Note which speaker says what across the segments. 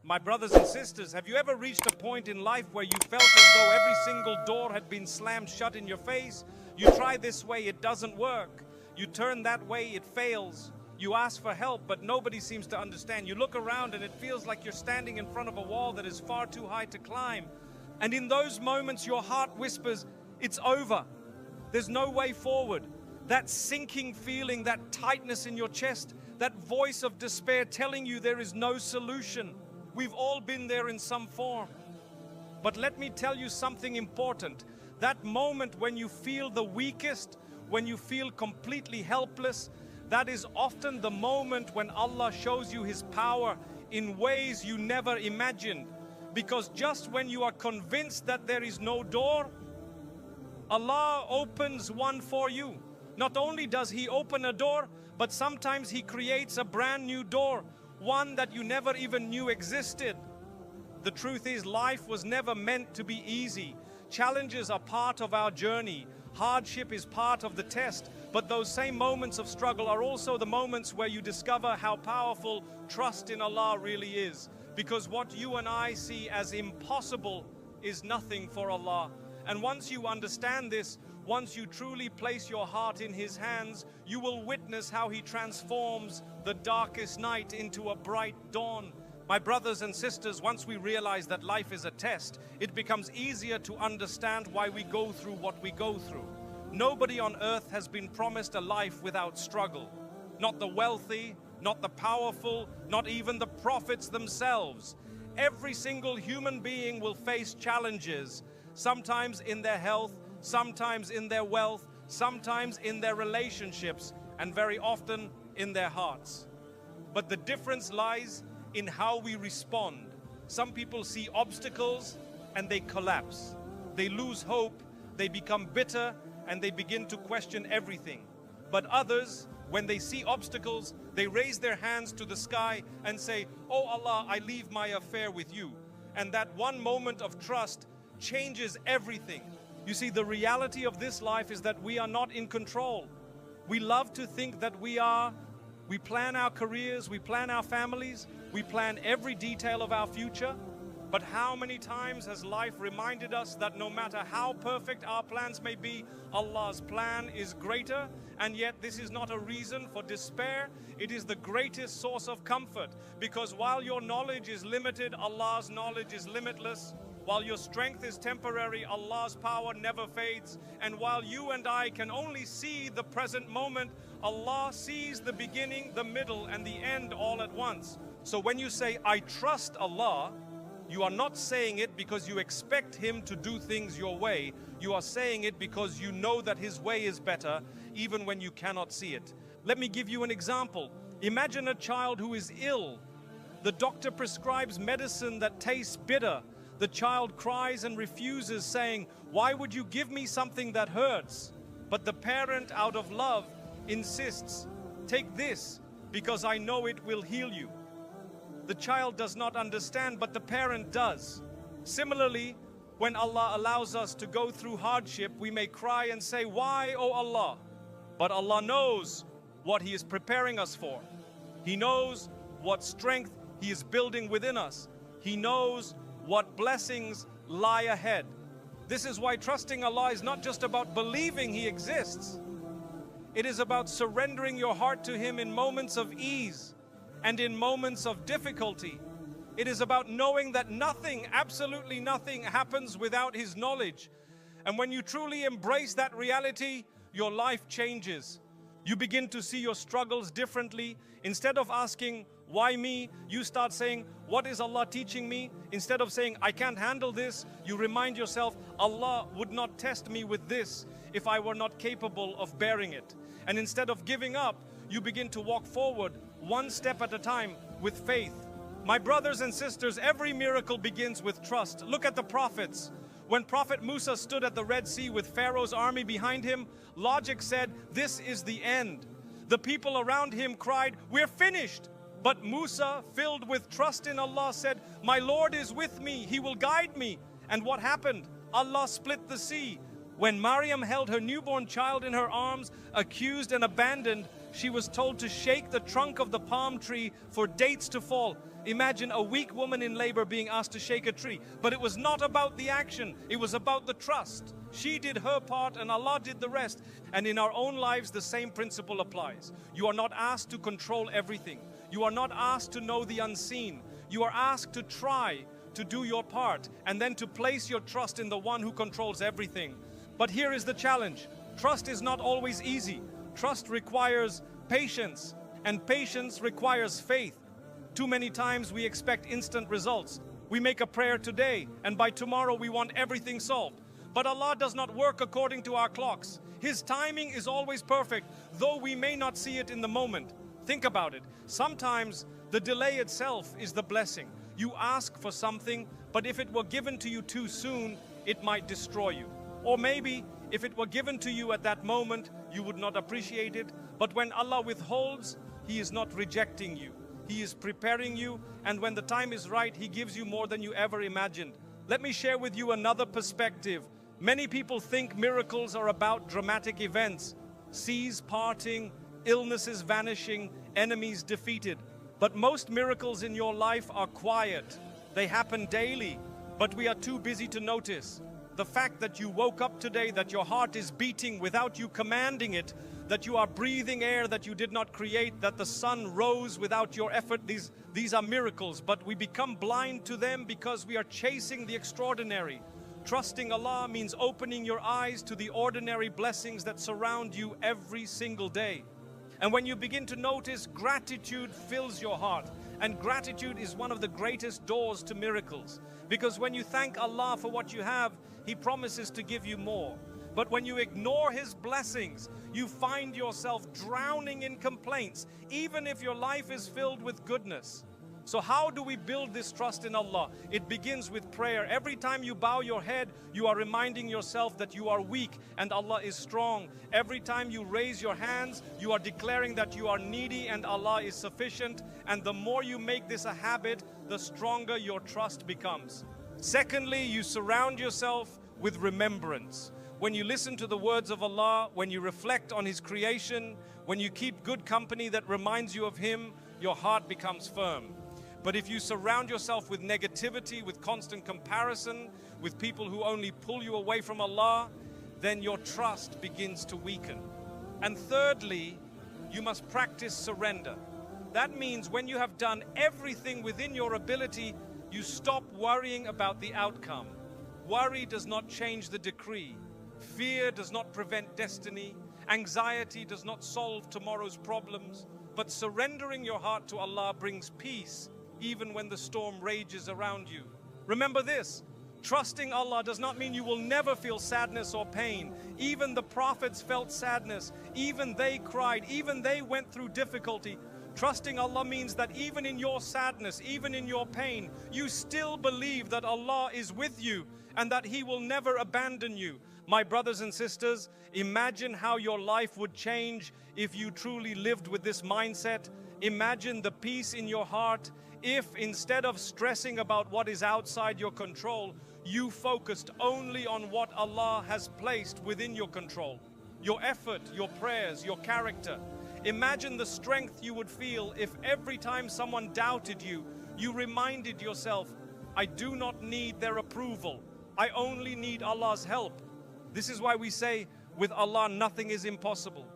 Speaker 1: My brothers and sisters, have you ever reached a point in life where you felt as though every single door had been slammed shut in your face? You try this way, it doesn't work. You turn that way, it fails. You ask for help, but nobody seems to understand. You look around and it feels like you're standing in front of a wall that is far too high to climb. And in those moments, your heart whispers, it's over. There's no way forward. That sinking feeling, that tightness in your chest, that voice of despair telling you there is no solution. We've all been there in some form. But let me tell you something important. That moment when you feel the weakest, when you feel completely helpless, that is often the moment when Allah shows you His power in ways you never imagined. Because just when you are convinced that there is no door, Allah opens one for you. Not only does He open a door, but sometimes He creates a brand new door, one that you never even knew existed. The truth is, life was never meant to be easy. Challenges are part of our journey. Hardship is part of the test. But those same moments of struggle are also the moments where you discover how powerful trust in Allah really is. Because what you and I see as impossible is nothing for Allah. And once you understand this, once you truly place your heart in His hands, you will witness how He transforms the darkest night into a bright dawn. My brothers and sisters, once we realize that life is a test, it becomes easier to understand why we go through what we go through. Nobody on earth has been promised a life without struggle. Not the wealthy, not the powerful, not even the prophets themselves. Every single human being will face challenges, sometimes in their health, sometimes in their wealth, sometimes in their relationships, and very often in their hearts. But the difference lies in how we respond. Some people see obstacles and they collapse. They lose hope, they become bitter, and they begin to question everything. But others, when they see obstacles, they raise their hands to the sky and say, "Oh Allah, I leave my affair with you." And that one moment of trust changes everything. You see, the reality of this life is that we are not in control. We love to think that we are. We plan our careers, we plan our families, we plan every detail of our future. But how many times has life reminded us that no matter how perfect our plans may be, Allah's plan is greater? And yet this is not a reason for despair. It is the greatest source of comfort. Because while your knowledge is limited, Allah's knowledge is limitless. While your strength is temporary, Allah's power never fades. And while you and I can only see the present moment, Allah sees the beginning, the middle, and the end all at once. So when you say, "I trust Allah," you are not saying it because you expect Him to do things your way. You are saying it because you know that His way is better, even when you cannot see it. Let me give you an example. Imagine a child who is ill. The doctor prescribes medicine that tastes bitter. The child cries and refuses, saying, "Why would you give me something that hurts?" But the parent, out of love, insists, "Take this, because I know it will heal you." The child does not understand, but the parent does. Similarly, when Allah allows us to go through hardship, we may cry and say, "Why, oh Allah?" But Allah knows what He is preparing us for. He knows what strength He is building within us. He knows what blessings lie ahead. This is why trusting Allah is not just about believing He exists. It is about surrendering your heart to Him in moments of ease and in moments of difficulty. It is about knowing that nothing, absolutely nothing, happens without His knowledge. And when you truly embrace that reality, your life changes. You begin to see your struggles differently. Instead of asking, "Why me?" you start saying, "What is Allah teaching me?" Instead of saying, "I can't handle this," you remind yourself, "Allah would not test me with this if I were not capable of bearing it." And instead of giving up, you begin to walk forward one step at a time with faith. My brothers and sisters, every miracle begins with trust. Look at the prophets. When Prophet Musa stood at the Red Sea with Pharaoh's army behind him, logic said, "This is the end." The people around him cried, "We're finished." But Musa, filled with trust in Allah, said, "My Lord is with me, He will guide me." And what happened? Allah split the sea. When Maryam held her newborn child in her arms, accused and abandoned, She was told to shake the trunk of the palm tree for dates to fall. Imagine a weak woman in labor being asked to shake a tree. But it was not about the action, it was about the trust. She did her part and Allah did the rest. And in our own lives, the same principle applies. You are not asked to control everything. You are not asked to know the unseen. You are asked to try to do your part and then to place your trust in the one who controls everything. But here is the challenge. Trust is not always easy. Trust requires patience, and patience requires faith. Too many times we expect instant results. We make a prayer today, and by tomorrow we want everything solved. But Allah does not work according to our clocks. His timing is always perfect, though we may not see it in the moment. Think about it. Sometimes the delay itself is the blessing. You ask for something, but if it were given to you too soon, it might destroy you. Or maybe if it were given to you at that moment, you would not appreciate it. But when Allah withholds, He is not rejecting you. He is preparing you, and when the time is right, He gives you more than you ever imagined. Let me share with you another perspective. Many people think miracles are about dramatic events, seas parting, illnesses vanishing, enemies defeated. But most miracles in your life are quiet. They happen daily, but we are too busy to notice. The fact that you woke up today, that your heart is beating without you commanding it, that you are breathing air that you did not create, that the sun rose without your effort, these are miracles, but we become blind to them because we are chasing the extraordinary. Trusting Allah means opening your eyes to the ordinary blessings that surround you every single day. And when you begin to notice, gratitude fills your heart. And gratitude is one of the greatest doors to miracles. Because when you thank Allah for what you have, He promises to give you more. But when you ignore His blessings, you find yourself drowning in complaints, even if your life is filled with goodness. So how do we build this trust in Allah? It begins with prayer. Every time you bow your head, you are reminding yourself that you are weak and Allah is strong. Every time you raise your hands, you are declaring that you are needy and Allah is sufficient. And the more you make this a habit, the stronger your trust becomes. Secondly, you surround yourself with remembrance. When you listen to the words of Allah, when you reflect on His creation, when you keep good company that reminds you of Him, your heart becomes firm. But if you surround yourself with negativity, with constant comparison, with people who only pull you away from Allah, then your trust begins to weaken. And thirdly, you must practice surrender. That means when you have done everything within your ability, you stop worrying about the outcome. Worry does not change the decree. Fear does not prevent destiny. Anxiety does not solve tomorrow's problems. But surrendering your heart to Allah brings peace, even when the storm rages around you. Remember this, trusting Allah does not mean you will never feel sadness or pain. Even the prophets felt sadness, even they cried, even they went through difficulty. Trusting Allah means that even in your sadness, even in your pain, you still believe that Allah is with you and that He will never abandon you. My brothers and sisters, imagine how your life would change if you truly lived with this mindset. Imagine the peace in your heart if instead of stressing about what is outside your control, you focused only on what Allah has placed within your control. Your effort, your prayers, your character. Imagine the strength you would feel if every time someone doubted you, you reminded yourself, I do not need their approval. I only need Allah's help. This is why we say, with Allah nothing is impossible.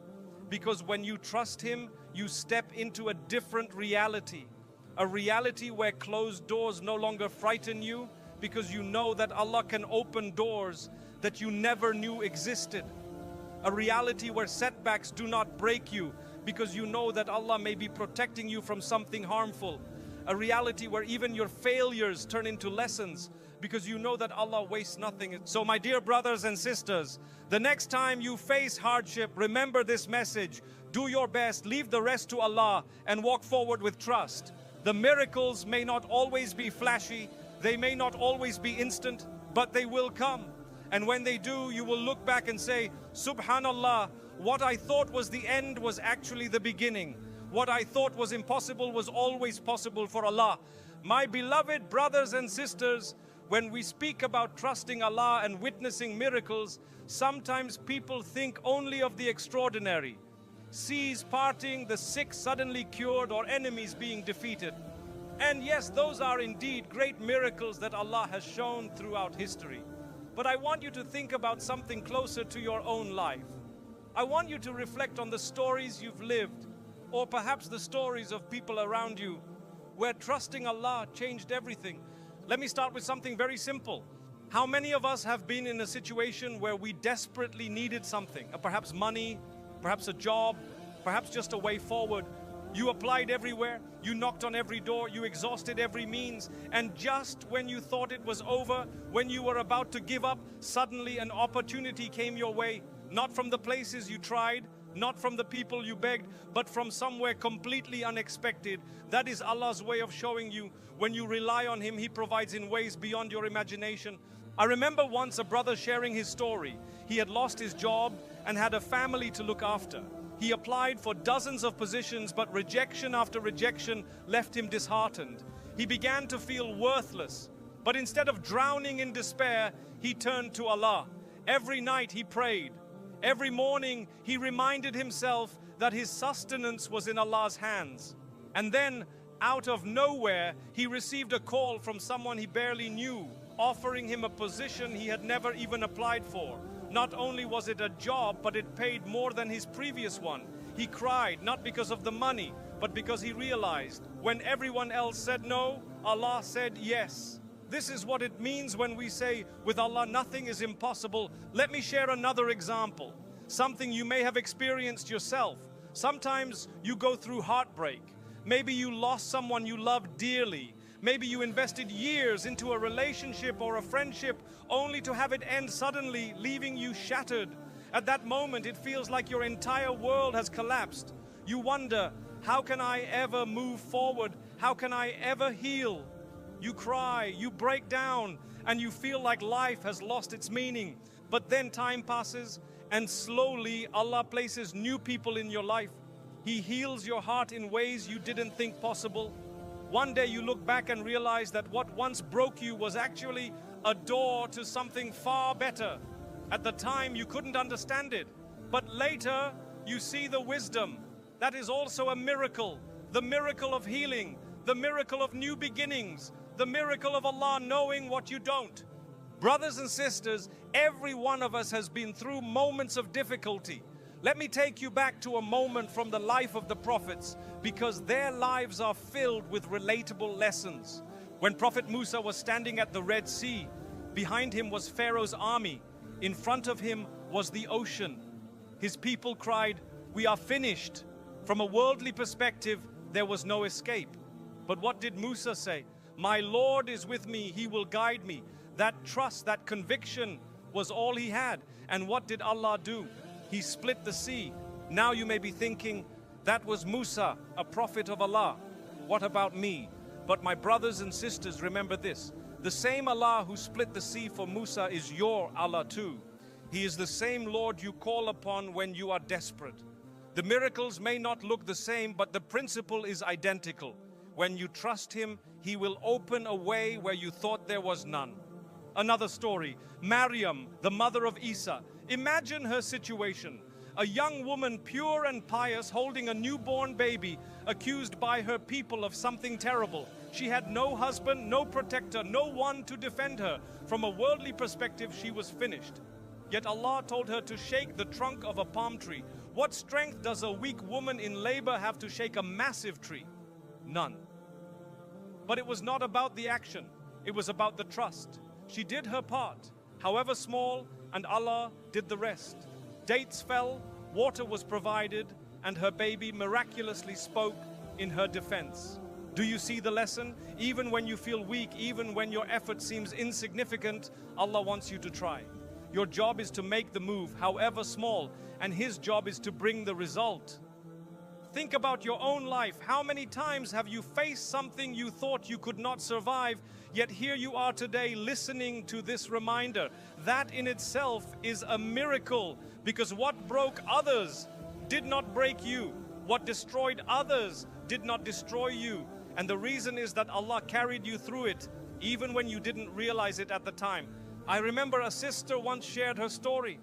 Speaker 1: Because when you trust Him, you step into a different reality. A reality where closed doors no longer frighten you, because you know that Allah can open doors that you never knew existed. A reality where setbacks do not break you, because you know that Allah may be protecting you from something harmful. A reality where even your failures turn into lessons, because you know that Allah wastes nothing. So my dear brothers and sisters, the next time you face hardship, remember this message. Do your best, leave the rest to Allah, and walk forward with trust. The miracles may not always be flashy, they may not always be instant, but they will come. And when they do, you will look back and say, Subhanallah, what I thought was the end was actually the beginning. What I thought was impossible was always possible for Allah. My beloved brothers and sisters, when we speak about trusting Allah and witnessing miracles, sometimes people think only of the extraordinary. seas parting, the sick suddenly cured, or enemies being defeated. And yes, those are indeed great miracles that Allah has shown throughout history. But I want you to think about something closer to your own life. I want you to reflect on the stories you've lived, or perhaps the stories of people around you, where trusting Allah changed everything. Let me start with something very simple. How many of us have been in a situation where we desperately needed something, perhaps money, perhaps a job, perhaps just a way forward? You applied everywhere, you knocked on every door, you exhausted every means, and just when you thought it was over, when you were about to give up, suddenly an opportunity came your way, not from the places you tried, not from the people you begged, but from somewhere completely unexpected. That is Allah's way of showing you when you rely on Him, He provides in ways beyond your imagination. I remember once a brother sharing his story. He had lost his job and had a family to look after. He applied for dozens of positions, but rejection after rejection left him disheartened. He began to feel worthless, but instead of drowning in despair, he turned to Allah. Every night he prayed. Every morning he reminded himself that his sustenance was in Allah's hands. And then, out of nowhere, he received a call from someone he barely knew, offering him a position he had never even applied for. Not only was it a job, but it paid more than his previous one. He cried, not because of the money, but because he realized when everyone else said no, Allah said yes. This is what it means when we say, with Allah nothing is impossible. Let me share another example, something you may have experienced yourself. Sometimes you go through heartbreak. Maybe you lost someone you loved dearly. Maybe you invested years into a relationship or a friendship only to have it end suddenly, leaving you shattered. At that moment, it feels like your entire world has collapsed. You wonder, how can I ever move forward? How can I ever heal? You cry, you break down, and you feel like life has lost its meaning. But then time passes, and slowly Allah places new people in your life. He heals your heart in ways you didn't think possible. One day you look back and realize that what once broke you was actually a door to something far better. At the time you couldn't understand it, but later you see the wisdom. That is also a miracle. The miracle of healing, the miracle of new beginnings, the miracle of Allah knowing what you don't. Brothers and sisters, every one of us has been through moments of difficulty. Let me take you back to a moment from the life of the prophets, because their lives are filled with relatable lessons. When Prophet Musa was standing at the Red Sea, behind him was Pharaoh's army. In front of him was the ocean. His people cried, "We are finished." From a worldly perspective, there was no escape. But what did Musa say? "My Lord is with me, He will guide me." That trust, that conviction was all he had. And what did Allah do? He split the sea. Now you may be thinking, that was Musa, a prophet of Allah. What about me? But my brothers and sisters, remember this. The same Allah who split the sea for Musa is your Allah too. He is the same Lord you call upon when you are desperate. The miracles may not look the same, but the principle is identical. When you trust Him, He will open a way where you thought there was none. Another story, Maryam, the mother of Isa. Imagine her situation. A young woman, pure and pious, holding a newborn baby, accused by her people of something terrible. She had no husband, no protector, no one to defend her. From a worldly perspective, she was finished. Yet Allah told her to shake the trunk of a palm tree. What strength does a weak woman in labor have to shake a massive tree? None. But it was not about the action. It was about the trust. She did her part, however small, and Allah did the rest. Dates fell, water was provided, and her baby miraculously spoke in her defense. Do you see the lesson? Even when you feel weak, even when your effort seems insignificant, Allah wants you to try. Your job is to make the move, however small, and His job is to bring the result. Think about your own life. How many times have you faced something you thought you could not survive, yet here you are today listening to this reminder? That in itself is a miracle, because what broke others did not break you. What destroyed others did not destroy you. And the reason is that Allah carried you through it, even when you didn't realize it at the time. I remember a sister once shared her story.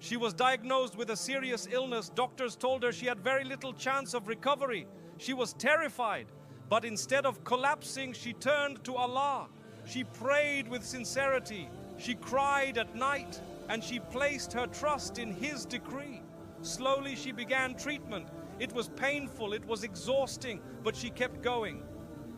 Speaker 1: She was diagnosed with a serious illness. Doctors told her she had very little chance of recovery. She was terrified. But instead of collapsing, she turned to Allah. She prayed with sincerity. She cried at night, and she placed her trust in His decree. Slowly she began treatment. It was painful, it was exhausting, but she kept going.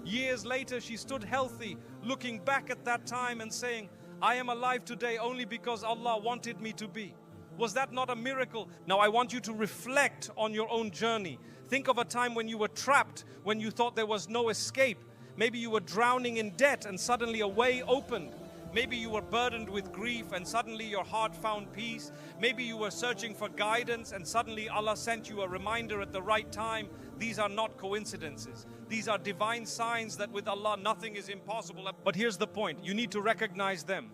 Speaker 1: Years later, she stood healthy, looking back at that time and saying, I am alive today only because Allah wanted me to be. Was that not a miracle? Now I want you to reflect on your own journey. Think of a time when you were trapped, when you thought there was no escape. Maybe you were drowning in debt and suddenly a way opened. Maybe you were burdened with grief and suddenly your heart found peace. Maybe you were searching for guidance and suddenly Allah sent you a reminder at the right time. These are not coincidences. These are divine signs that with Allah nothing is impossible. But here's the point, you need to recognize them.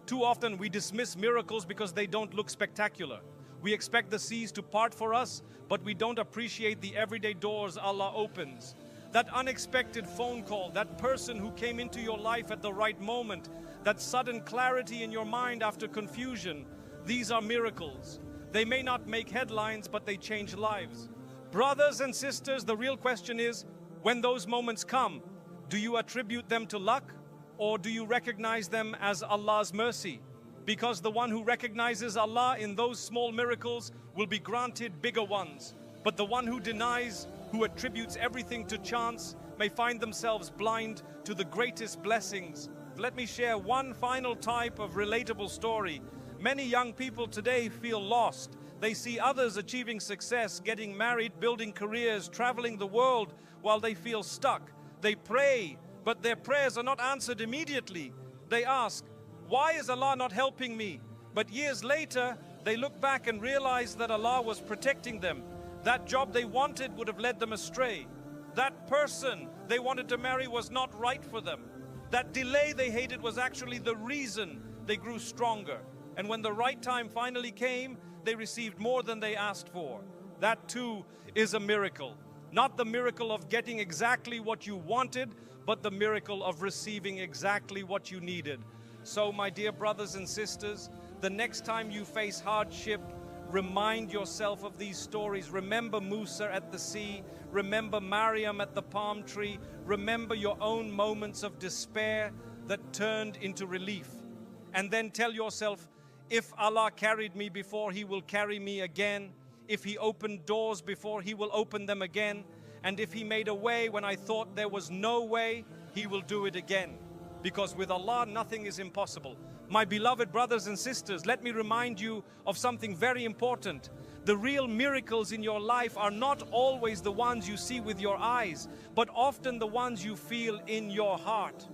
Speaker 1: Too often we dismiss miracles because they don't look spectacular. We expect the seas to part for us, but we don't appreciate the everyday doors Allah opens. That unexpected phone call, that person who came into your life at the right moment, that sudden clarity in your mind after confusion, these are miracles. They may not make headlines, but they change lives. Brothers and sisters, the real question is, when those moments come, do you attribute them to luck, or do you recognize them as Allah's mercy? Because the one who recognizes Allah in those small miracles will be granted bigger ones. But the one who denies, who attributes everything to chance, may find themselves blind to the greatest blessings. Let me share one final type of relatable story. Many young people today feel lost. They see others achieving success, getting married, building careers, traveling the world, while they feel stuck. They pray, but their prayers are not answered immediately. They ask, why is Allah not helping me? But years later, they look back and realize that Allah was protecting them. That job they wanted would have led them astray. That person they wanted to marry was not right for them. That delay they hated was actually the reason they grew stronger. And when the right time finally came, they received more than they asked for. That too is a miracle. Not the miracle of getting exactly what you wanted, but the miracle of receiving exactly what you needed. So, my dear brothers and sisters, the next time you face hardship, remind yourself of these stories. Remember Musa at the sea. Remember Maryam at the palm tree. Remember your own moments of despair that turned into relief. And then tell yourself, if Allah carried me before, He will carry me again. If He opened doors before, He will open them again. And if He made a way when I thought there was no way, He will do it again. Because with Allah, nothing is impossible. My beloved brothers and sisters, let me remind you of something very important. The real miracles in your life are not always the ones you see with your eyes, but often the ones you feel in your heart.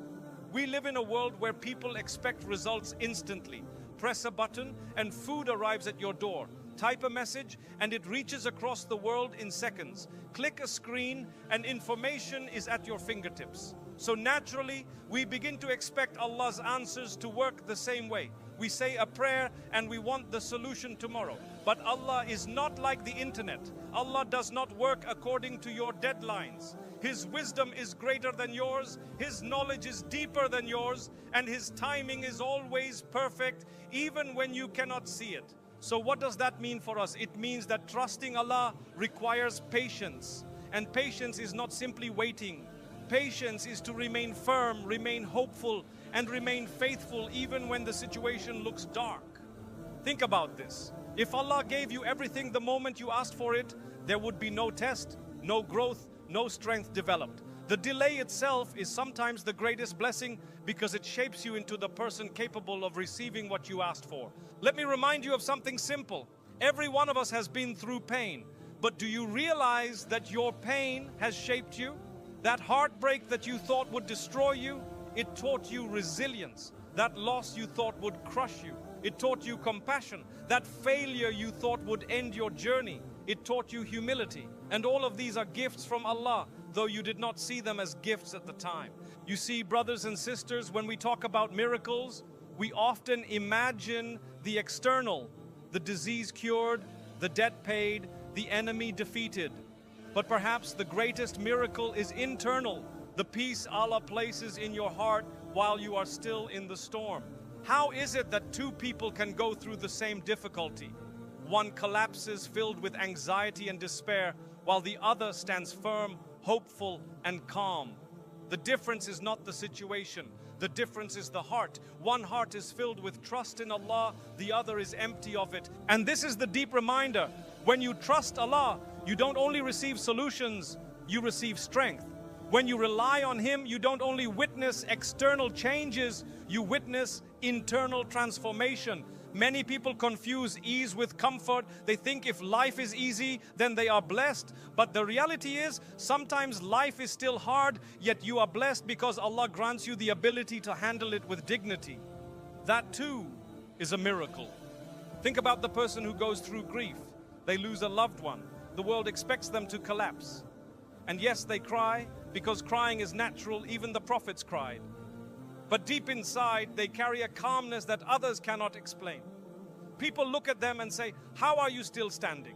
Speaker 1: We live in a world where people expect results instantly. Press a button and food arrives at your door. Type a message and it reaches across the world in seconds. Click a screen and information is at your fingertips. So naturally, we begin to expect Allah's answers to work the same way. We say a prayer and we want the solution tomorrow. But Allah is not like the internet. Allah does not work according to your deadlines. His wisdom is greater than yours, His knowledge is deeper than yours, and His timing is always perfect, even when you cannot see it. So what does that mean for us? It means that trusting Allah requires patience. And patience is not simply waiting. Patience is to remain firm, remain hopeful, and remain faithful even when the situation looks dark. Think about this. If Allah gave you everything the moment you asked for it, there would be no test, no growth, no strength developed. The delay itself is sometimes the greatest blessing because it shapes you into the person capable of receiving what you asked for. Let me remind you of something simple. Every one of us has been through pain, but do you realize that your pain has shaped you? That heartbreak that you thought would destroy you, it taught you resilience. That loss you thought would crush you, it taught you compassion. That failure you thought would end your journey, it taught you humility. And all of these are gifts from Allah, though you did not see them as gifts at the time. You see, brothers and sisters, when we talk about miracles, we often imagine the external, the disease cured, the debt paid, the enemy defeated. But perhaps the greatest miracle is internal, the peace Allah places in your heart while you are still in the storm. How is it that two people can go through the same difficulty? One collapses filled with anxiety and despair, while the other stands firm, hopeful, and calm. The difference is not the situation. The difference is the heart. One heart is filled with trust in Allah, the other is empty of it. And this is the deep reminder. When you trust Allah, you don't only receive solutions, you receive strength. When you rely on Him, you don't only witness external changes, you witness internal transformation. Many people confuse ease with comfort. They think if life is easy, then they are blessed. But the reality is, sometimes life is still hard, yet you are blessed because Allah grants you the ability to handle it with dignity. That too is a miracle. Think about the person who goes through grief. They lose a loved one. The world expects them to collapse. And yes, they cry, because crying is natural. Even the prophets cried. But deep inside, they carry a calmness that others cannot explain. People look at them and say, how are you still standing?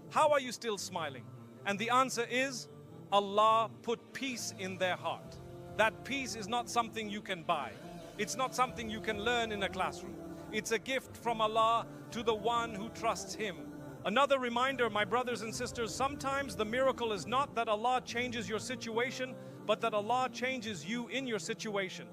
Speaker 1: How are you still smiling? And the answer is, Allah put peace in their heart. That peace is not something you can buy. It's not something you can learn in a classroom. It's a gift from Allah to the one who trusts Him. Another reminder, my brothers and sisters, sometimes the miracle is not that Allah changes your situation, but that Allah changes you in your situation.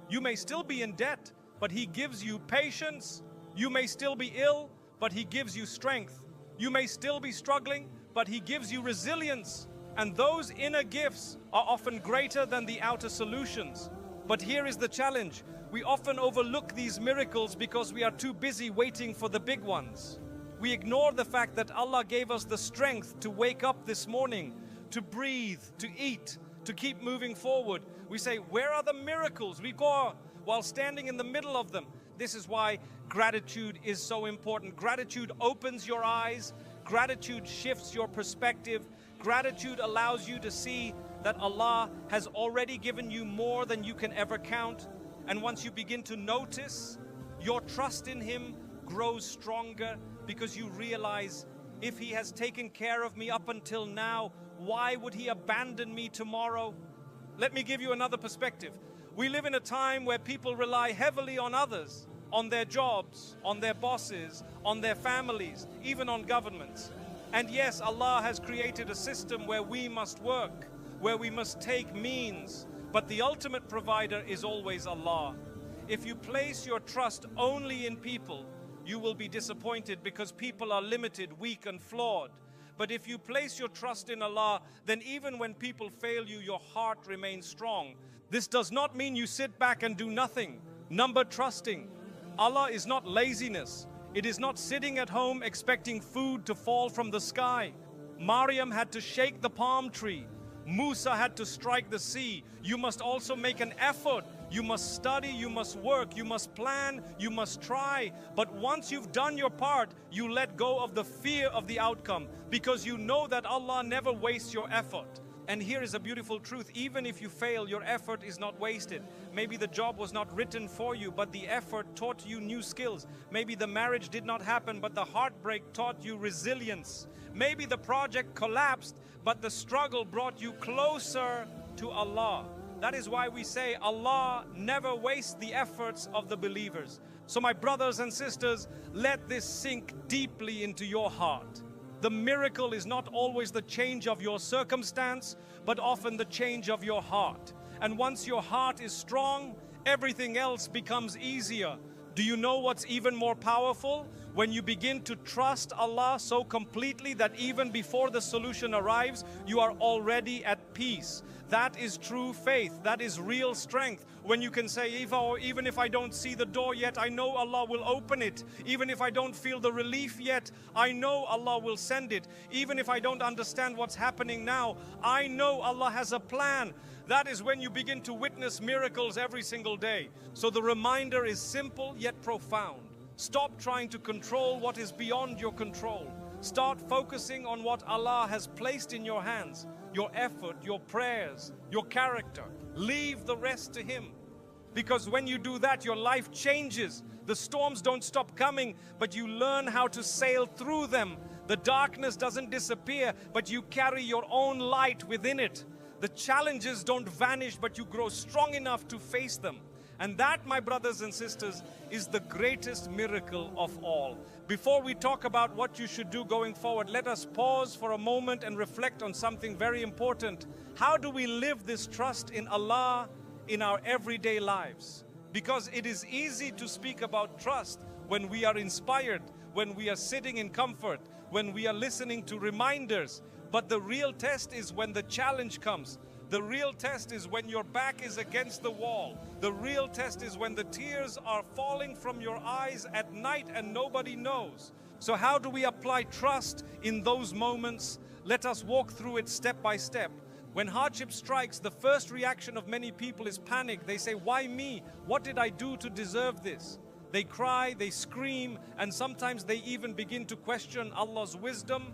Speaker 1: You may still be in debt, but He gives you patience. You may still be ill, but He gives you strength. You may still be struggling, but He gives you resilience. And those inner gifts are often greater than the outer solutions. But here is the challenge. We often overlook these miracles because we are too busy waiting for the big ones. We ignore the fact that Allah gave us the strength to wake up this morning, to breathe, to eat, to keep moving forward. We say, where are the miracles? We go while standing in the middle of them. This is why gratitude is so important. Gratitude opens your eyes. Gratitude shifts your perspective. Gratitude allows you to see that Allah has already given you more than you can ever count. And once you begin to notice, your trust in Him grows stronger because you realize, if He has taken care of me up until now, why would He abandon me tomorrow? Let me give you another perspective. We live in a time where people rely heavily on others, on their jobs, on their bosses, on their families, even on governments. And yes, Allah has created a system where we must work, where we must take means, but the ultimate provider is always Allah. If you place your trust only in people, you will be disappointed because people are limited, weak, and flawed. But if you place your trust in Allah, then even when people fail you, your heart remains strong. This does not mean you sit back and do nothing. Number trusting. Allah is not laziness. It is not sitting at home expecting food to fall from the sky. Maryam had to shake the palm tree. Musa had to strike the sea. You must also make an effort. You must study, you must work, you must plan, you must try. But once you've done your part, you let go of the fear of the outcome, because you know that Allah never wastes your effort. And here is a beautiful truth. Even if you fail, your effort is not wasted. Maybe the job was not written for you, but the effort taught you new skills. Maybe the marriage did not happen, but the heartbreak taught you resilience. Maybe the project collapsed, but the struggle brought you closer to Allah. That is why we say Allah never wastes the efforts of the believers. So my brothers and sisters, let this sink deeply into your heart. The miracle is not always the change of your circumstance, but often the change of your heart. And once your heart is strong, everything else becomes easier. Do you know what's even more powerful? When you begin to trust Allah so completely that even before the solution arrives, you are already at peace. That is true faith. That is real strength. When you can say, even if I don't see the door yet, I know Allah will open it. Even if I don't feel the relief yet, I know Allah will send it. Even if I don't understand what's happening now, I know Allah has a plan. That is when you begin to witness miracles every single day. So the reminder is simple yet profound. Stop trying to control what is beyond your control. Start focusing on what Allah has placed in your hands. Your effort, your prayers, your character. Leave the rest to Him. Because when you do that, your life changes. The storms don't stop coming, but you learn how to sail through them. The darkness doesn't disappear, but you carry your own light within it. The challenges don't vanish, but you grow strong enough to face them. And that, my brothers and sisters, is the greatest miracle of all. Before we talk about what you should do going forward, let us pause for a moment and reflect on something very important. How do we live this trust in Allah in our everyday lives? Because it is easy to speak about trust when we are inspired, when we are sitting in comfort, when we are listening to reminders. But the real test is when the challenge comes. The real test is when your back is against the wall. The real test is when the tears are falling from your eyes at night and nobody knows. So how do we apply trust in those moments? Let us walk through it step by step. When hardship strikes, the first reaction of many people is panic. They say, why me? What did I do to deserve this? They cry, they scream, and sometimes they even begin to question Allah's wisdom.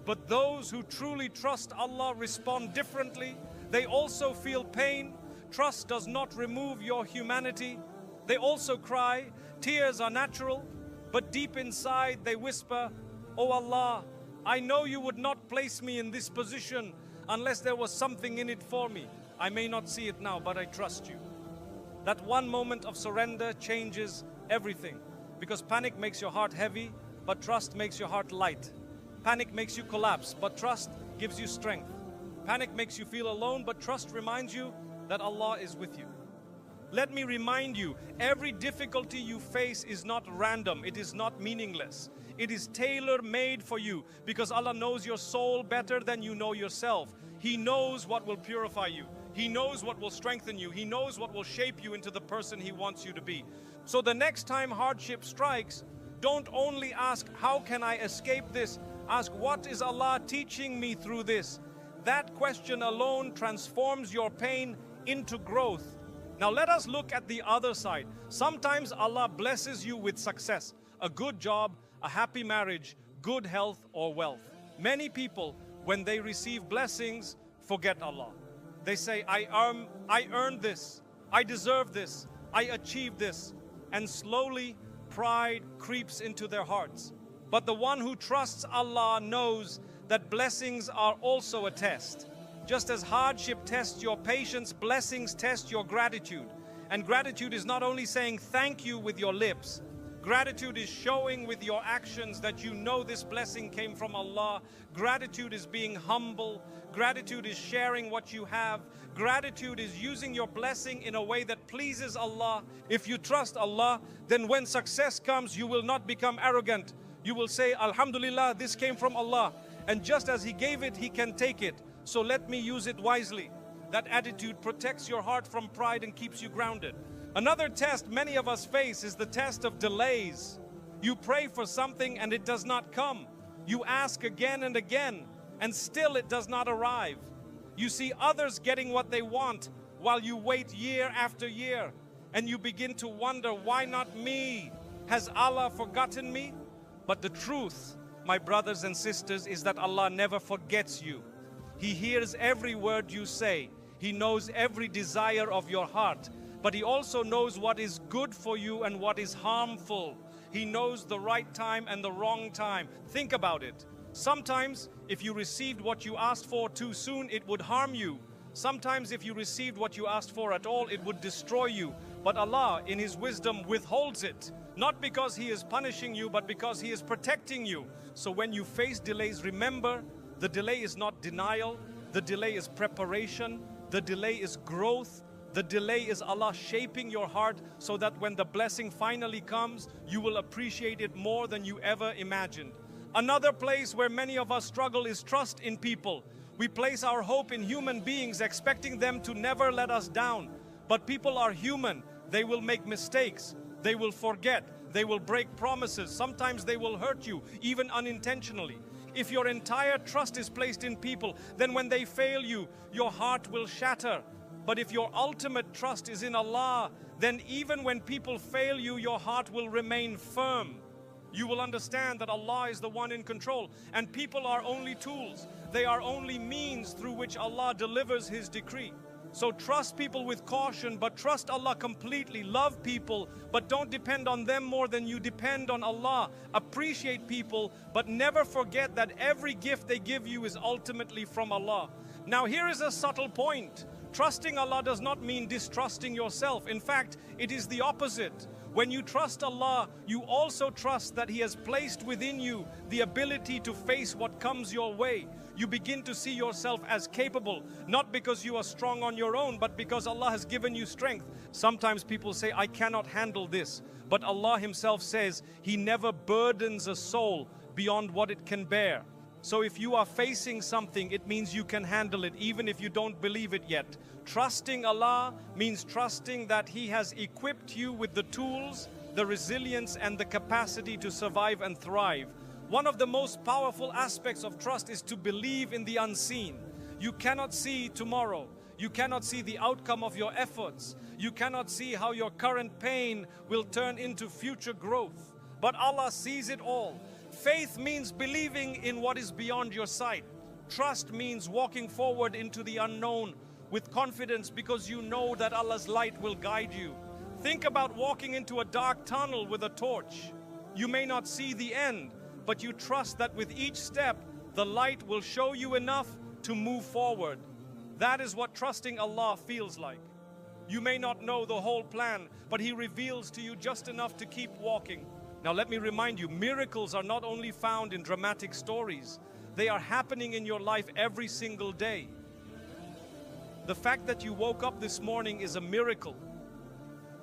Speaker 1: But those who truly trust Allah respond differently. They also feel pain. Trust does not remove your humanity. They also cry. Tears are natural, but deep inside they whisper, "Oh Allah, I know you would not place me in this position unless there was something in it for me. I may not see it now, but I trust you." That one moment of surrender changes everything, because panic makes your heart heavy, but trust makes your heart light. Panic makes you collapse, but trust gives you strength. Panic makes you feel alone, but trust reminds you that Allah is with you. Let me remind you, every difficulty you face is not random, it is not meaningless. It is tailor-made for you, because Allah knows your soul better than you know yourself. He knows what will purify you. He knows what will strengthen you. He knows what will shape you into the person He wants you to be. So the next time hardship strikes, don't only ask, how can I escape this? Ask, what is Allah teaching me through this? That question alone transforms your pain into growth. Now let us look at the other side. Sometimes Allah blesses you with success, a good job, a happy marriage, good health or wealth. Many people, when they receive blessings, forget Allah. They say, I earned this, I deserve this, I achieved this. And slowly, pride creeps into their hearts. But the one who trusts Allah knows that blessings are also a test. Just as hardship tests your patience, blessings test your gratitude. And gratitude is not only saying thank you with your lips. Gratitude is showing with your actions that you know this blessing came from Allah. Gratitude is being humble. Gratitude is sharing what you have. Gratitude is using your blessing in a way that pleases Allah. If you trust Allah, then when success comes, you will not become arrogant. You will say, Alhamdulillah, this came from Allah. And just as He gave it, He can take it. So let me use it wisely. That attitude protects your heart from pride and keeps you grounded. Another test many of us face is the test of delays. You pray for something and it does not come. You ask again and again, and still it does not arrive. You see others getting what they want while you wait year after year. And you begin to wonder, why not me? Has Allah forgotten me? But the truth, my brothers and sisters, is that Allah never forgets you. He hears every word you say. He knows every desire of your heart. But He also knows what is good for you and what is harmful. He knows the right time and the wrong time. Think about it. Sometimes, if you received what you asked for too soon, it would harm you. Sometimes, if you received what you asked for at all, it would destroy you. But Allah, in His wisdom, withholds it. Not because He is punishing you, but because He is protecting you. So when you face delays, remember, the delay is not denial. The delay is preparation. The delay is growth. The delay is Allah shaping your heart so that when the blessing finally comes, you will appreciate it more than you ever imagined. Another place where many of us struggle is trust in people. We place our hope in human beings, expecting them to never let us down. But people are human. They will make mistakes. They will forget. They will break promises. Sometimes they will hurt you, even unintentionally. If your entire trust is placed in people, then when they fail you, your heart will shatter. But if your ultimate trust is in Allah, then even when people fail you, your heart will remain firm. You will understand that Allah is the one in control, and people are only tools. They are only means through which Allah delivers His decree. So trust people with caution, but trust Allah completely. Love people, but don't depend on them more than you depend on Allah. Appreciate people, but never forget that every gift they give you is ultimately from Allah. Now here is a subtle point. Trusting Allah does not mean distrusting yourself. In fact, it is the opposite. When you trust Allah, you also trust that He has placed within you the ability to face what comes your way. You begin to see yourself as capable, not because you are strong on your own, but because Allah has given you strength. Sometimes people say, I cannot handle this. But Allah Himself says He never burdens a soul beyond what it can bear. So if you are facing something, it means you can handle it, even if you don't believe it yet. Trusting Allah means trusting that He has equipped you with the tools, the resilience, and the capacity to survive and thrive. One of the most powerful aspects of trust is to believe in the unseen. You cannot see tomorrow. You cannot see the outcome of your efforts. You cannot see how your current pain will turn into future growth. But Allah sees it all. Faith means believing in what is beyond your sight. Trust means walking forward into the unknown with confidence because you know that Allah's light will guide you. Think about walking into a dark tunnel with a torch. You may not see the end, but you trust that with each step, the light will show you enough to move forward. That is what trusting Allah feels like. You may not know the whole plan, but He reveals to you just enough to keep walking. Now let me remind you, miracles are not only found in dramatic stories, they are happening in your life every single day. The fact that you woke up this morning is a miracle.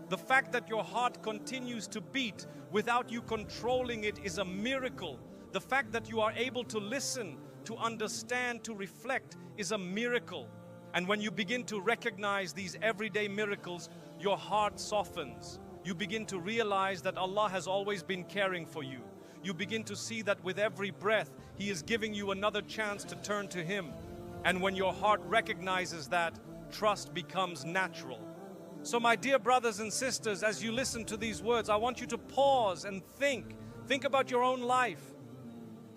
Speaker 1: The fact that your heart continues to beat without you controlling it is a miracle. The fact that you are able to listen, to understand, to reflect is a miracle. And when you begin to recognize these everyday miracles, your heart softens. You begin to realize that Allah has always been caring for you. You begin to see that with every breath, He is giving you another chance to turn to Him. And when your heart recognizes that, trust becomes natural. So my dear brothers and sisters, as you listen to these words, I want you to pause and think. Think about your own life.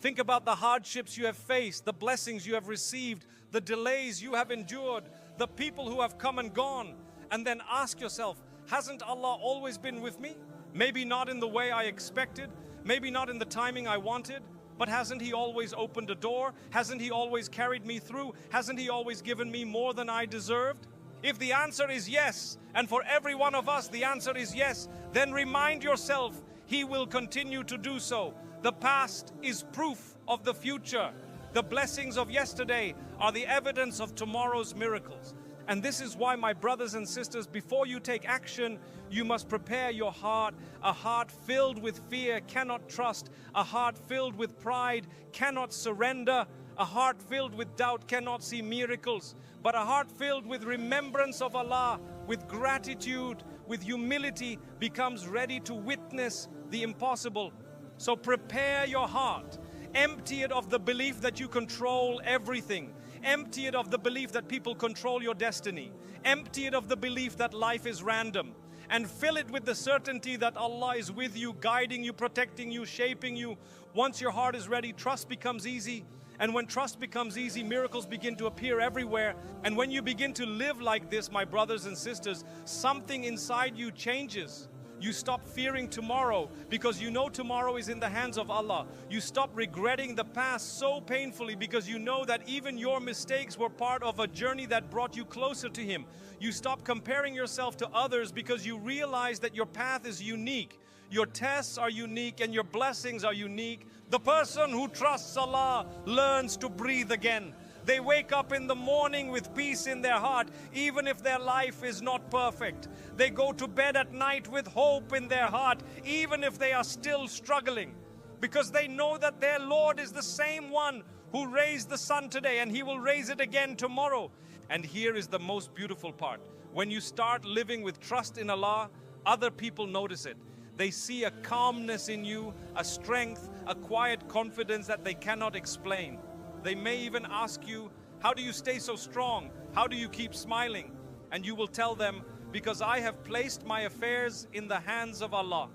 Speaker 1: Think about the hardships you have faced, the blessings you have received, the delays you have endured, the people who have come and gone. And then ask yourself, hasn't Allah always been with me? Maybe not in the way I expected, maybe not in the timing I wanted, but hasn't He always opened a door? Hasn't He always carried me through? Hasn't He always given me more than I deserved? If the answer is yes, and for every one of us the answer is yes, then remind yourself He will continue to do so. The past is proof of the future. The blessings of yesterday are the evidence of tomorrow's miracles. And this is why, my brothers and sisters, before you take action, you must prepare your heart. A heart filled with fear cannot trust. A heart filled with pride cannot surrender. A heart filled with doubt cannot see miracles. But a heart filled with remembrance of Allah, with gratitude, with humility, becomes ready to witness the impossible. So prepare your heart. Empty it of the belief that you control everything. Empty it of the belief that people control your destiny. Empty it of the belief that life is random. And fill it with the certainty that Allah is with you, guiding you, protecting you, shaping you. Once your heart is ready, trust becomes easy. And when trust becomes easy, miracles begin to appear everywhere. And when you begin to live like this, my brothers and sisters, something inside you changes. You stop fearing tomorrow because you know tomorrow is in the hands of Allah. You stop regretting the past so painfully because you know that even your mistakes were part of a journey that brought you closer to Him. You stop comparing yourself to others because you realize that your path is unique. Your tests are unique and your blessings are unique. The person who trusts Allah learns to breathe again. They wake up in the morning with peace in their heart, even if their life is not perfect. They go to bed at night with hope in their heart, even if they are still struggling. Because they know that their Lord is the same one who raised the sun today, and He will raise it again tomorrow. And here is the most beautiful part. When you start living with trust in Allah, other people notice it. They see a calmness in you, a strength, a quiet confidence that they cannot explain. They may even ask you, how do you stay so strong? How do you keep smiling? And you will tell them, because I have placed my affairs in the hands of Allah.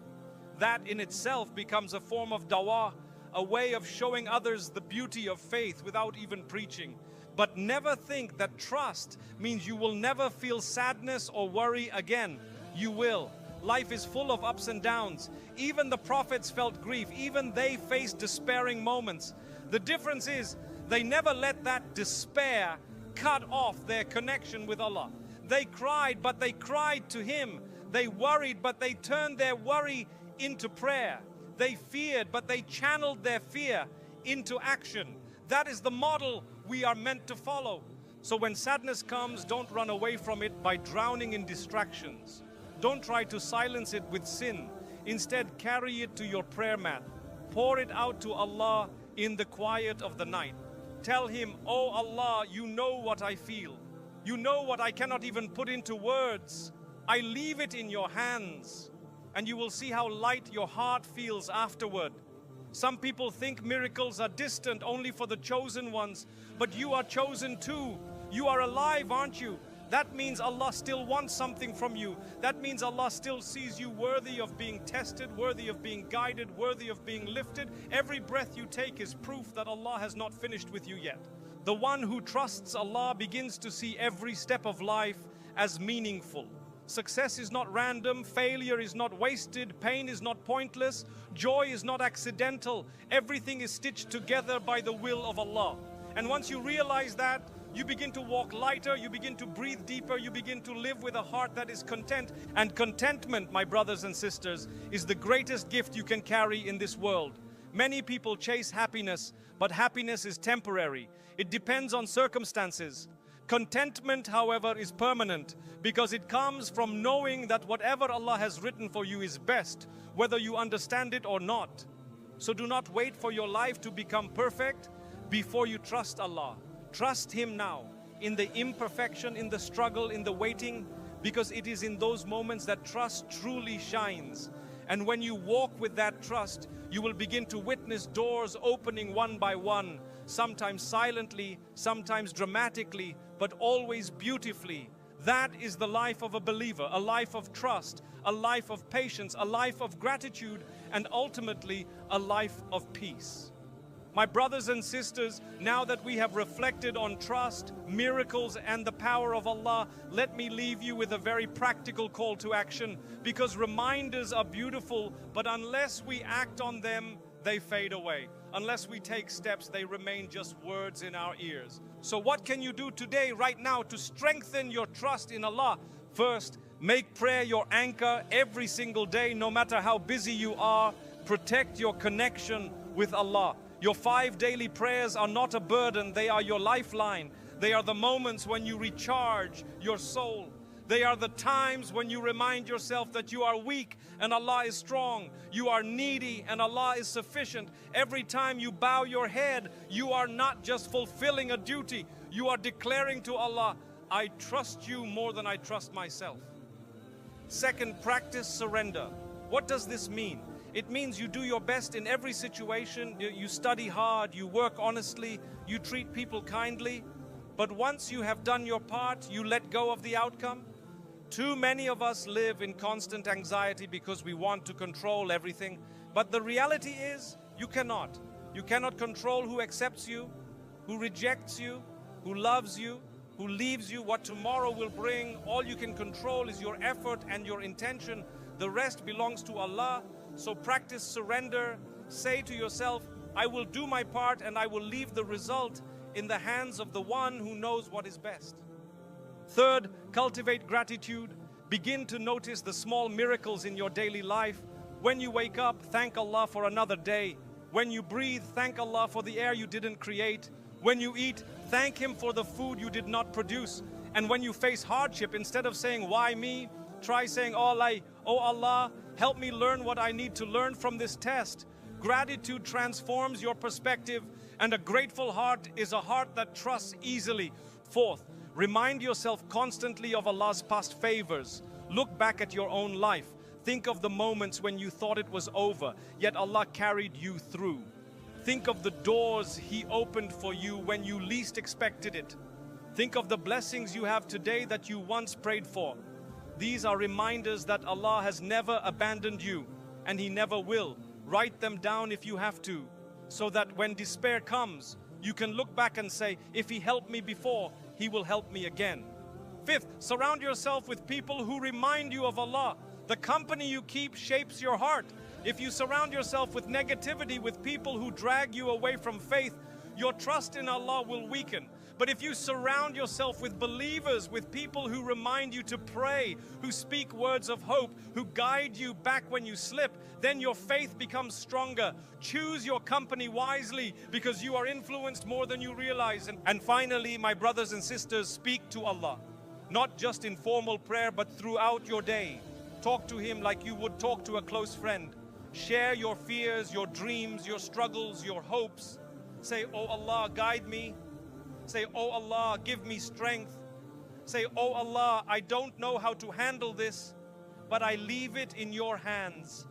Speaker 1: That in itself becomes a form of dawah, a way of showing others the beauty of faith without even preaching. But never think that trust means you will never feel sadness or worry again. You will. Life is full of ups and downs. Even the prophets felt grief. Even they faced despairing moments. The difference is, they never let that despair cut off their connection with Allah. They cried, but they cried to Him. They worried, but they turned their worry into prayer. They feared, but they channeled their fear into action. That is the model we are meant to follow. So when sadness comes, don't run away from it by drowning in distractions. Don't try to silence it with sin. Instead, carry it to your prayer mat. Pour it out to Allah in the quiet of the night. Tell Him, "Oh Allah, you know what I feel. You know what I cannot even put into words. I leave it in your hands." And you will see how light your heart feels afterward. Some people think miracles are distant only for the chosen ones, but you are chosen too. You are alive, aren't you? That means Allah still wants something from you. That means Allah still sees you worthy of being tested, worthy of being guided, worthy of being lifted. Every breath you take is proof that Allah has not finished with you yet. The one who trusts Allah begins to see every step of life as meaningful. Success is not random, failure is not wasted, pain is not pointless, joy is not accidental. Everything is stitched together by the will of Allah. And once you realize that, you begin to walk lighter, you begin to breathe deeper, you begin to live with a heart that is content. And contentment, my brothers and sisters, is the greatest gift you can carry in this world. Many people chase happiness, but happiness is temporary. It depends on circumstances. Contentment, however, is permanent because it comes from knowing that whatever Allah has written for you is best, whether you understand it or not. So do not wait for your life to become perfect before you trust Allah. Trust Him now, in the imperfection, in the struggle, in the waiting, because it is in those moments that trust truly shines. And when you walk with that trust, you will begin to witness doors opening one by one, sometimes silently, sometimes dramatically, but always beautifully. That is the life of a believer, a life of trust, a life of patience, a life of gratitude, and ultimately a life of peace. My brothers and sisters, now that we have reflected on trust, miracles, and the power of Allah, let me leave you with a very practical call to action, because reminders are beautiful, but unless we act on them, they fade away. Unless we take steps, they remain just words in our ears. So what can you do today, right now, to strengthen your trust in Allah? First, make prayer your anchor every single day, no matter how busy you are. Protect your connection with Allah. Your 5 daily prayers are not a burden, they are your lifeline. They are the moments when you recharge your soul. They are the times when you remind yourself that you are weak and Allah is strong. You are needy and Allah is sufficient. Every time you bow your head, you are not just fulfilling a duty. You are declaring to Allah, "I trust you more than I trust myself." Second, practice surrender. What does this mean? It means you do your best in every situation, you study hard, you work honestly, you treat people kindly. But once you have done your part, you let go of the outcome. Too many of us live in constant anxiety because we want to control everything. But the reality is, you cannot. You cannot control who accepts you, who rejects you, who loves you, who leaves you, what tomorrow will bring. All you can control is your effort and your intention. The rest belongs to Allah. So practice surrender. Say to yourself, "I will do my part and I will leave the result in the hands of the one who knows what is best." Third, cultivate gratitude. Begin to notice the small miracles in your daily life. When you wake up, thank Allah for another day. When you breathe, thank Allah for the air you didn't create. When you eat, thank Him for the food you did not produce. And when you face hardship, instead of saying, "Why me?" try saying, "Oh Allah, help me learn what I need to learn from this test." Gratitude transforms your perspective, and a grateful heart is a heart that trusts easily. Fourth, remind yourself constantly of Allah's past favors. Look back at your own life. Think of the moments when you thought it was over, yet Allah carried you through. Think of the doors He opened for you when you least expected it. Think of the blessings you have today that you once prayed for. These are reminders that Allah has never abandoned you, and He never will. Write them down if you have to, so that when despair comes, you can look back and say, "If He helped me before, He will help me again." Fifth, surround yourself with people who remind you of Allah. The company you keep shapes your heart. If you surround yourself with negativity, with people who drag you away from faith, your trust in Allah will weaken. But if you surround yourself with believers, with people who remind you to pray, who speak words of hope, who guide you back when you slip, then your faith becomes stronger. Choose your company wisely, because you are influenced more than you realize. And finally, my brothers and sisters, speak to Allah. Not just in formal prayer, but throughout your day. Talk to Him like you would talk to a close friend. Share your fears, your dreams, your struggles, your hopes. Say, "Oh Allah, guide me." Say, "Oh Allah, give me strength." Say, "Oh Allah, I don't know how to handle this, but I leave it in your hands."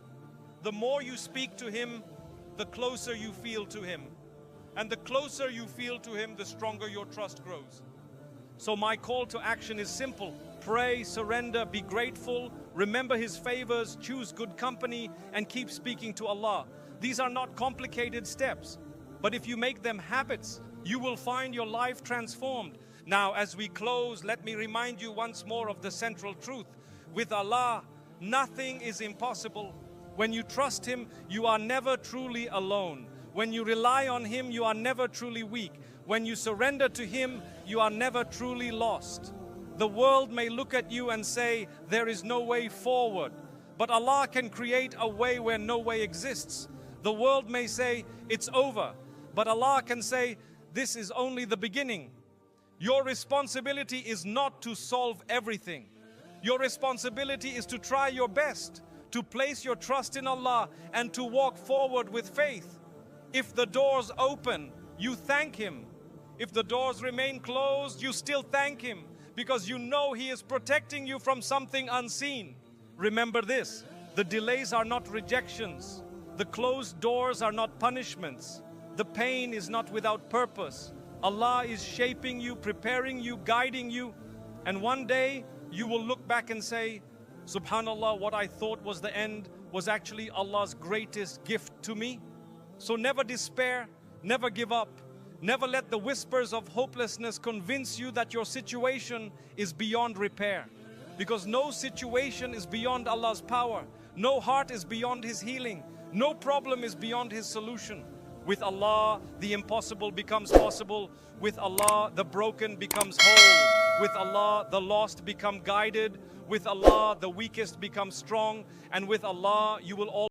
Speaker 1: The more you speak to Him, the closer you feel to Him. And the closer you feel to Him, the stronger your trust grows. So my call to action is simple. Pray, surrender, be grateful, remember His favors, choose good company, and keep speaking to Allah. These are not complicated steps, but if you make them habits, you will find your life transformed. Now, as we close, let me remind you once more of the central truth. With Allah, nothing is impossible. When you trust Him, you are never truly alone. When you rely on Him, you are never truly weak. When you surrender to Him, you are never truly lost. The world may look at you and say, there is no way forward. But Allah can create a way where no way exists. The world may say, it's over. But Allah can say, this is only the beginning. Your responsibility is not to solve everything. Your responsibility is to try your best, to place your trust in Allah, and to walk forward with faith. If the doors open, you thank Him. If the doors remain closed, you still thank Him, because you know He is protecting you from something unseen. Remember this, the delays are not rejections. The closed doors are not punishments. The pain is not without purpose. Allah is shaping you, preparing you, guiding you. And one day you will look back and say, Subhanallah, what I thought was the end was actually Allah's greatest gift to me. So never despair, never give up. Never let the whispers of hopelessness convince you that your situation is beyond repair. Because no situation is beyond Allah's power. No heart is beyond His healing. No problem is beyond His solution. With Allah, the impossible becomes possible. With Allah, the broken becomes whole. With Allah, the lost become guided. With Allah, the weakest become strong. And with Allah, you will all